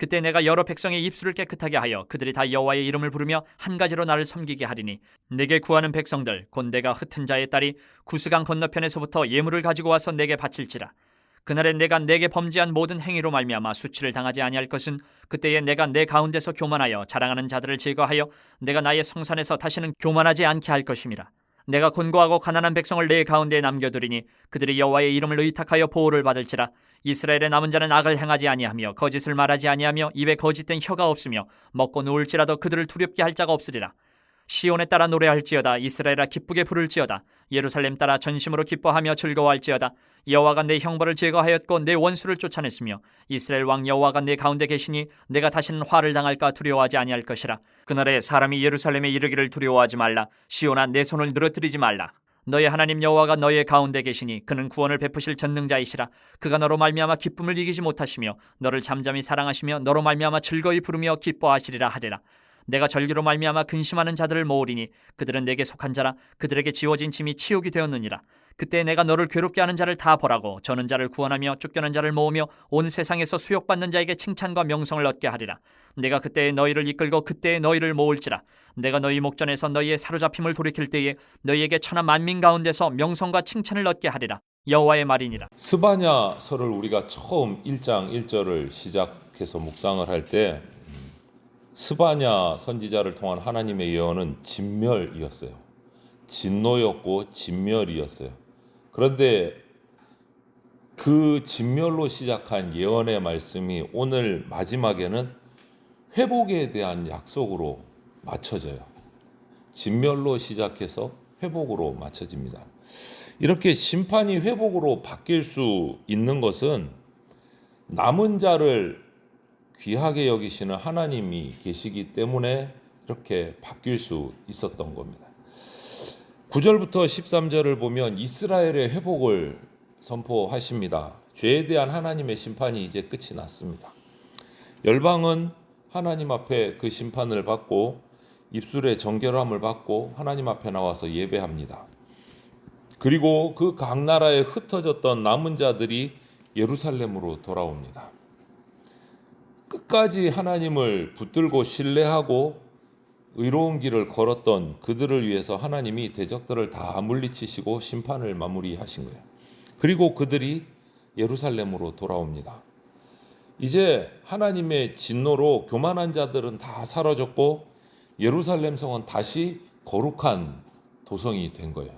그때 내가 여러 백성의 입술을 깨끗하게 하여 그들이 다 여호와의 이름을 부르며 한 가지로 나를 섬기게 하리니 내게 구하는 백성들 곧 내가 흩은 자의 딸이 구스강 건너편에서부터 예물을 가지고 와서 내게 바칠지라. 그날에 내가 내게 범죄한 모든 행위로 말미암아 수치를 당하지 아니할 것은 그때에 내가 내 가운데서 교만하여 자랑하는 자들을 제거하여 내가 나의 성산에서 다시는 교만하지 않게 할 것임이라. 내가 곤고하고 가난한 백성을 내 가운데에 남겨두리니 그들이 여호와의 이름을 의탁하여 보호를 받을지라. 이스라엘의 남은 자는 악을 행하지 아니하며 거짓을 말하지 아니하며 입에 거짓된 혀가 없으며 먹고 누울지라도 그들을 두렵게 할 자가 없으리라. 시온에 따라 노래할지어다. 이스라엘아 기쁘게 부를지어다. 예루살렘 따라 전심으로 기뻐하며 즐거워할지어다. 여호와가 내 형벌을 제거하였고 내 원수를 쫓아냈으며 이스라엘 왕 여호와가 내 가운데 계시니 내가 다시는 화를 당할까 두려워하지 아니할 것이라. 그날에 사람이 예루살렘에 이르기를 두려워하지 말라. 시온아 내 손을 늘어뜨리지 말라. 너의 하나님 여호와가 너의 가운데 계시니 그는 구원을 베푸실 전능자이시라. 그가 너로 말미암아 기쁨을 이기지 못하시며 너를 잠잠히 사랑하시며 너로 말미암아 즐거이 부르며 기뻐하시리라 하리라. 내가 절기로 말미암아 근심하는 자들을 모으리니 그들은 내게 속한 자라. 그들에게 지워진 짐이 치욕이 되었느니라. 그때 내가 너를 괴롭게 하는 자를 다 벌하고 저는 자를 구원하며 쫓겨난 자를 모으며 온 세상에서 수욕받는 자에게 칭찬과 명성을 얻게 하리라. 내가 그때에 너희를 이끌고 그때에 너희를 모을지라. 내가 너희 목전에서 너희의 사로잡힘을 돌이킬 때에 너희에게 천하 만민 가운데서 명성과 칭찬을 얻게 하리라. 여호와의 말이니라. 스바냐서를 우리가 처음 1장 1절을 시작해서 묵상을 할 때 스바냐 선지자를 통한 하나님의 예언은 진멸이었어요. 진노였고 진멸이었어요. 그런데 그 진멸로 시작한 예언의 말씀이 오늘 마지막에는 회복에 대한 약속으로 맞춰져요. 진멸로 시작해서 회복으로 맞춰집니다. 이렇게 심판이 회복으로 바뀔 수 있는 것은 남은 자를 귀하게 여기시는 하나님이 계시기 때문에 이렇게 바뀔 수 있었던 겁니다. 9절부터 13절을 보면 이스라엘의 회복을 선포하십니다. 죄에 대한 하나님의 심판이 이제 끝이 났습니다. 열방은 하나님 앞에 그 심판을 받고 입술의 정결함을 받고 하나님 앞에 나와서 예배합니다. 그리고 그 각 나라에 흩어졌던 남은 자들이 예루살렘으로 돌아옵니다. 끝까지 하나님을 붙들고 신뢰하고 의로운 길을 걸었던 그들을 위해서 하나님이 대적들을 다 물리치시고 심판을 마무리하신 거예요. 그리고 그들이 예루살렘으로 돌아옵니다. 이제 하나님의 진노로 교만한 자들은 다 사라졌고 예루살렘 성은 다시 거룩한 도성이 된 거예요.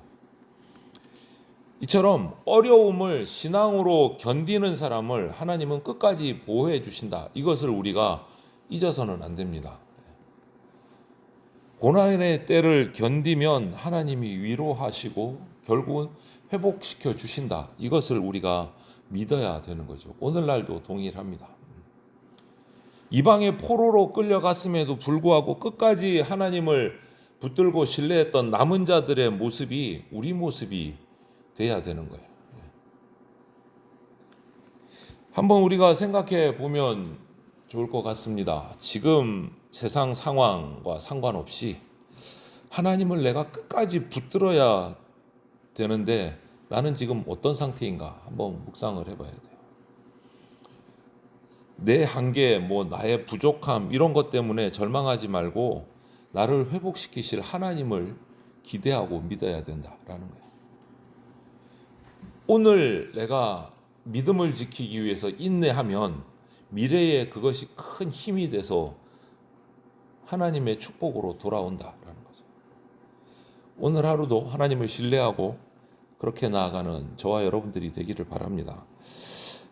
이처럼 어려움을 신앙으로 견디는 사람을 하나님은 끝까지 보호해 주신다. 이것을 우리가 잊어서는 안 됩니다. 고난의 때를 견디면 하나님이 위로하시고 결국은 회복시켜 주신다. 이것을 우리가 믿어야 되는 거죠. 오늘날도 동일합니다. 이방의 포로로 끌려갔음에도 불구하고 끝까지 하나님을 붙들고 신뢰했던 남은 자들의 모습이 우리 모습이 돼야 되는 거예요. 한번 우리가 생각해 보면 좋을 것 같습니다. 지금 세상 상황과 상관없이 하나님을 내가 끝까지 붙들어야 되는데 나는 지금 어떤 상태인가 한번 묵상을 해봐야 돼요. 내 한계, 나의 부족함 이런 것 때문에 절망하지 말고 나를 회복시키실 하나님을 기대하고 믿어야 된다라는 거예요. 오늘 내가 믿음을 지키기 위해서 인내하면 미래에 그것이 큰 힘이 돼서 하나님의 축복으로 돌아온다라는 거죠. 오늘 하루도 하나님을 신뢰하고 그렇게 나아가는 저와 여러분들이 되기를 바랍니다.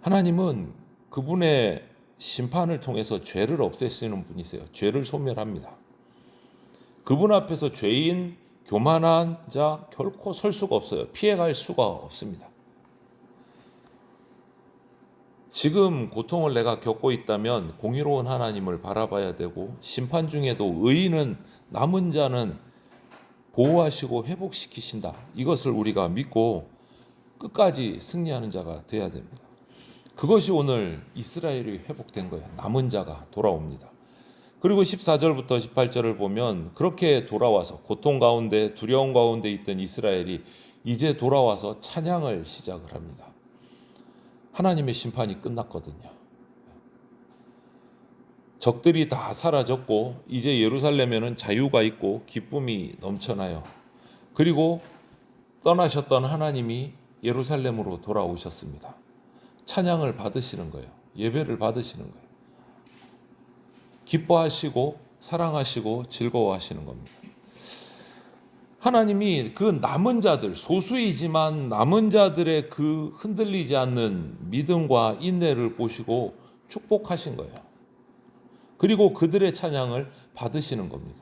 하나님은 그분의 심판을 통해서 죄를 없애시는 분이세요. 죄를 소멸합니다. 그분 앞에서 죄인, 교만한 자 결코 설 수가 없어요. 피해갈 수가 없습니다. 지금 고통을 내가 겪고 있다면 공의로운 하나님을 바라봐야 되고 심판 중에도 의인은 남은 자는 보호하시고 회복시키신다. 이것을 우리가 믿고 끝까지 승리하는 자가 돼야 됩니다. 그것이 오늘 이스라엘이 회복된 거예요. 남은 자가 돌아옵니다. 그리고 14절부터 18절을 보면 그렇게 돌아와서 고통 가운데 두려움 가운데 있던 이스라엘이 이제 돌아와서 찬양을 시작을 합니다. 하나님의 심판이 끝났거든요. 적들이 다 사라졌고 이제 예루살렘에는 자유가 있고 기쁨이 넘쳐나요. 그리고 떠나셨던 하나님이 예루살렘으로 돌아오셨습니다. 찬양을 받으시는 거예요. 예배를 받으시는 거예요. 기뻐하시고 사랑하시고 즐거워하시는 겁니다. 하나님이 그 남은 자들, 소수이지만 남은 자들의 그 흔들리지 않는 믿음과 인내를 보시고 축복하신 거예요. 그리고 그들의 찬양을 받으시는 겁니다.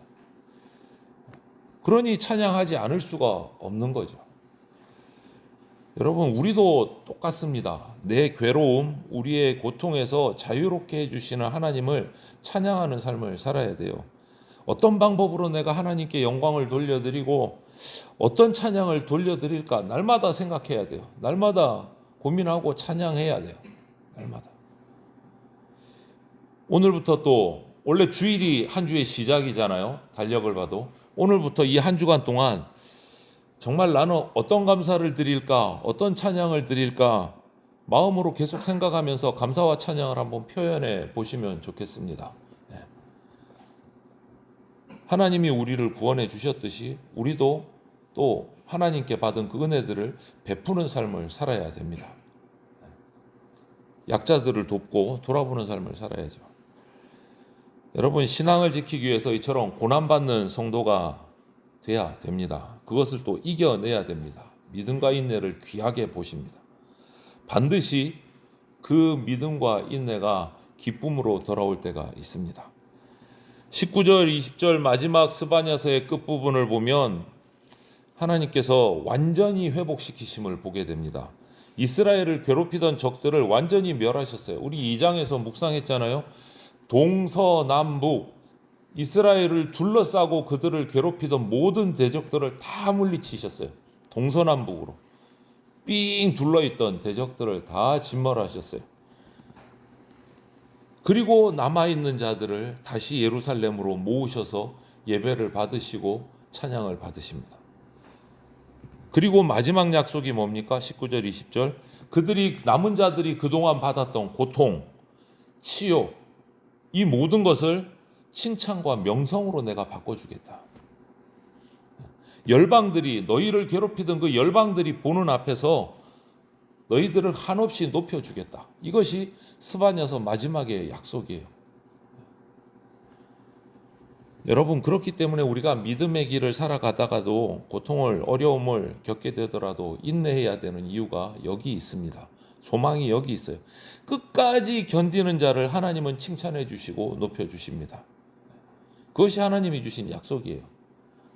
그러니 찬양하지 않을 수가 없는 거죠. 여러분, 우리도 똑같습니다. 내 괴로움, 우리의 고통에서 자유롭게 해주시는 하나님을 찬양하는 삶을 살아야 돼요. 어떤 방법으로 내가 하나님께 영광을 돌려드리고 어떤 찬양을 돌려드릴까 날마다 생각해야 돼요. 날마다 고민하고 찬양해야 돼요. 날마다. 오늘부터 또 원래 주일이 한 주의 시작이잖아요. 달력을 봐도 오늘부터 이 한 주간 동안 정말 나는 어떤 감사를 드릴까, 어떤 찬양을 드릴까 마음으로 계속 생각하면서 감사와 찬양을 한번 표현해 보시면 좋겠습니다. 하나님이 우리를 구원해 주셨듯이 우리도 또 하나님께 받은 그 은혜들을 베푸는 삶을 살아야 됩니다. 약자들을 돕고 돌아보는 삶을 살아야죠. 여러분, 신앙을 지키기 위해서 이처럼 고난받는 성도가 돼야 됩니다. 그것을 또 이겨내야 됩니다. 믿음과 인내를 귀하게 보십니다. 반드시 그 믿음과 인내가 기쁨으로 돌아올 때가 있습니다. 19절, 20절 마지막 스바냐서의 끝부분을 보면 하나님께서 완전히 회복시키심을 보게 됩니다. 이스라엘을 괴롭히던 적들을 완전히 멸하셨어요. 우리 2장에서 묵상했잖아요. 동서남북 이스라엘을 둘러싸고 그들을 괴롭히던 모든 대적들을 다 물리치셨어요. 동서남북으로 삥 둘러있던 대적들을 다 진멸하셨어요. 그리고 남아있는 자들을 다시 예루살렘으로 모으셔서 예배를 받으시고 찬양을 받으십니다. 그리고 마지막 약속이 뭡니까? 19절 20절 그들이 남은 자들이 그동안 받았던 고통, 치욕 이 모든 것을 칭찬과 명성으로 내가 바꿔주겠다. 열방들이 너희를 괴롭히던 그 열방들이 보는 앞에서 너희들을 한없이 높여주겠다. 이것이 스바냐서 마지막의 약속이에요. 여러분, 그렇기 때문에 우리가 믿음의 길을 살아가다가도 고통을 어려움을 겪게 되더라도 인내해야 되는 이유가 여기 있습니다. 소망이 여기 있어요. 끝까지 견디는 자를 하나님은 칭찬해 주시고 높여 주십니다. 그것이 하나님이 주신 약속이에요.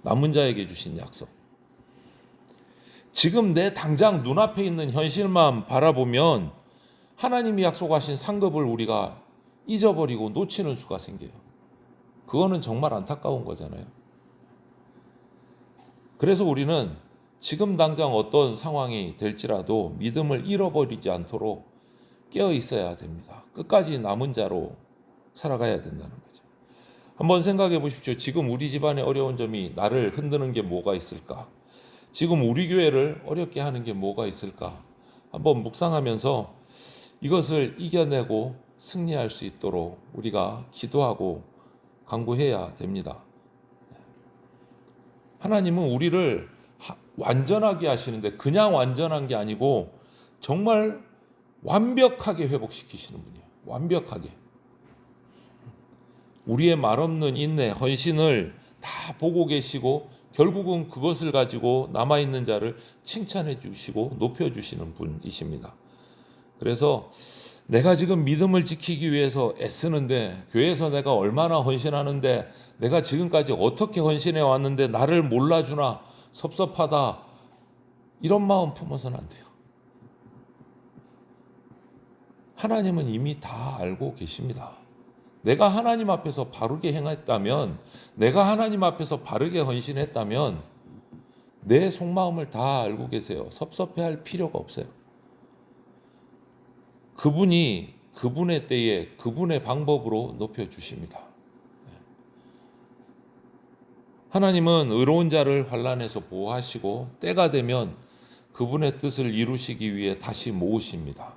남은 자에게 주신 약속. 지금 내 당장 눈앞에 있는 현실만 바라보면 하나님이 약속하신 상급을 우리가 잊어버리고 놓치는 수가 생겨요. 그거는 정말 안타까운 거잖아요. 그래서 우리는 지금 당장 어떤 상황이 될지라도 믿음을 잃어버리지 않도록 깨어 있어야 됩니다. 끝까지 남은 자로 살아가야 된다는 거죠. 한번 생각해 보십시오. 지금 우리 집안에 어려운 점이 나를 흔드는 게 뭐가 있을까? 지금 우리 교회를 어렵게 하는 게 뭐가 있을까? 한번 묵상하면서 이것을 이겨내고 승리할 수 있도록 우리가 기도하고 간구해야 됩니다. 하나님은 우리를 완전하게 하시는데 그냥 완전한 게 아니고 정말 완벽하게 회복시키시는 분이에요. 완벽하게. 우리의 말없는 인내, 헌신을 다 보고 계시고 결국은 그것을 가지고 남아있는 자를 칭찬해 주시고 높여 주시는 분이십니다. 그래서 내가 지금 믿음을 지키기 위해서 애쓰는데 교회에서 내가 얼마나 헌신하는데 내가 지금까지 어떻게 헌신해 왔는데 나를 몰라주나 섭섭하다 이런 마음 품어서는 안 돼요. 하나님은 이미 다 알고 계십니다. 내가 하나님 앞에서 바르게 행했다면 내가 하나님 앞에서 바르게 헌신했다면 내 속마음을 다 알고 계세요. 섭섭해할 필요가 없어요. 그분이 그분의 때에 그분의 방법으로 높여주십니다. 하나님은 의로운 자를 환난에서 보호하시고 때가 되면 그분의 뜻을 이루시기 위해 다시 모으십니다.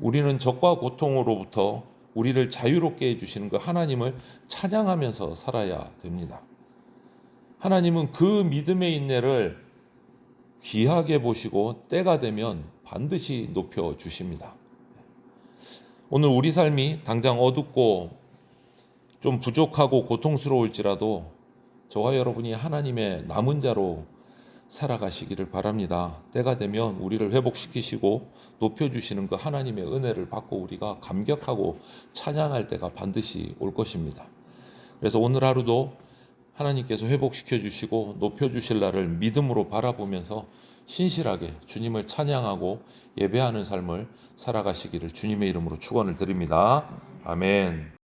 우리는 적과 고통으로부터 우리를 자유롭게 해주시는 그 하나님을 찬양하면서 살아야 됩니다. 하나님은 그 믿음의 인내를 귀하게 보시고 때가 되면 반드시 높여 주십니다. 오늘 우리 삶이 당장 어둡고 좀 부족하고 고통스러울지라도 저와 여러분이 하나님의 남은 자로 살아가시기를 바랍니다. 때가 되면 우리를 회복시키시고 높여주시는 그 하나님의 은혜를 받고 우리가 감격하고 찬양할 때가 반드시 올 것입니다. 그래서 오늘 하루도 하나님께서 회복시켜 주시고 높여 주실 날을 믿음으로 바라보면서 신실하게 주님을 찬양하고 예배하는 삶을 살아가시기를 주님의 이름으로 축원을 드립니다. 아멘.